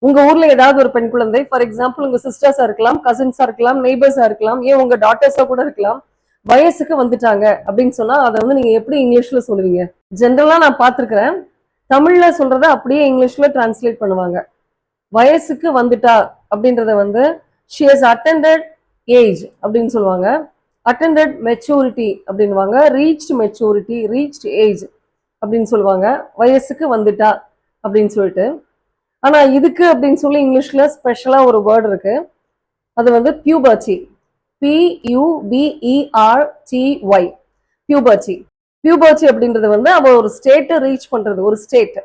உங்க ஊர்ல ஏதாவது ஒரு பெண் குழந்தை, ஃபார் எக்ஸாம்பிள் உங்க சிஸ்டர்ஸா இருக்கலாம், கசின்ஸா இருக்கலாம், நெய்பர்ஸா இருக்கலாம், ஏன் உங்க டாட்டர்ஸா கூட இருக்கலாம், வயசுக்கு வந்துட்டாங்க அப்படின்னு சொன்னா அதை வந்து நீங்க எப்படி இங்கிலீஷ்ல சொல்லுவீங்க? ஜென்ரலா நான் பார்த்திருக்கிறேன். தமிழ்ல சொல்றத அப்படியே இங்கிலீஷ்ல டிரான்ஸ்லேட் பண்ணுவாங்க. வயசுக்கு வந்துட்டா அப்படின்றத வந்து she has attended age அப்படின்னு சொல்லுவாங்க. attended maturity அப்படின்னுவாங்க. reached maturity, reached age அப்படின்னு சொல்லுவாங்க. வயசுக்கு வந்துட்டா அப்படின்னு சொல்லிட்டு. ஆனா இதுக்கு அப்படின்னு சொல்லி இங்கிலீஷ்ல ஸ்பெஷலா ஒரு வேர்ட் இருக்கு. அது வந்து பியூபர்ட்டி. PUBERTY. பியூபர்ட்டி. பியூபர்ட்டி அப்படின்றது வந்து அவ ஒரு ஸ்டேட்டை ரீச் பண்றது, ஒரு ஸ்டேட்.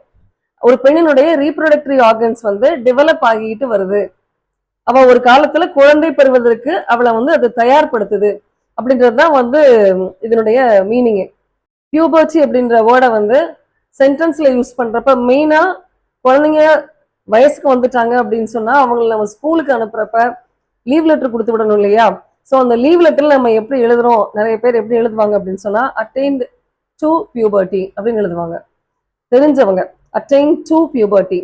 ஒரு பெண்ணினுடைய ரீப்ரொடக்டரி ஆர்கன்ஸ் வந்து டெவலப் ஆகிட்டு வருது. அவ ஒரு காலத்துல குழந்தை பெறுவதற்கு அவளை வந்து அது தயார்படுத்துது அப்படின்றது தான் வந்து இதனுடைய மீனிங். பியூபர்ட்டி அப்படின்ற வேர்டை வந்து சென்டென்ஸ்ல யூஸ் பண்றப்ப மெயினா குழந்தைங்க வயசுக்கு வந்துட்டாங்க அப்படின்னு சொன்னா அவங்களை நம்ம ஸ்கூலுக்கு அனுப்புறப்ப லீவ் லெட்டர் கொடுத்து விடணும் இல்லையா? ஸோ அந்த லீவ் லெட்டர்ல நம்ம எப்படி எழுதுறோம், நிறைய பேர் எப்படி எழுதுவாங்க அப்படின்னு சொன்னா அட்டைன்ட் டு பியூபர்ட்டி அப்படின்னு எழுதுவாங்க. தெரிஞ்சவங்க அட்டைன் டு பியூபர்ட்டி,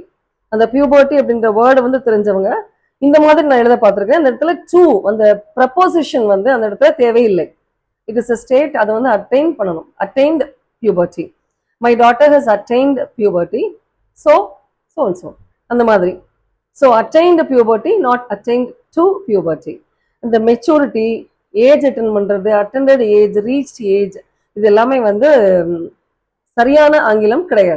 அந்த பியூபர்ட்டி அப்படின்ற வேர்டு வந்து தெரிஞ்சவங்க இந்த மாதிரி நான் எழுத பார்த்திருக்கேன். இந்த இடத்துல டு அந்த ப்ரப்போசிஷன் வந்து அந்த இடத்துல தேவையில்லை. இட் இஸ் அ ஸ்டேட், அதை வந்து அட்டைன் பண்ணணும். Attained puberty, my daughter has attained puberty, so so and so அந்த மாதிரி. So attained puberty, not attained to puberty. இந்த மெச்சூரிட்டி, ஏஜ் அட்டன் பண்றது, அட்டெண்டட் ஏஜ், ரீச்ட் ஏஜ், இது எல்லாமே வந்து சரியான ஆங்கிலம் கிடையாது.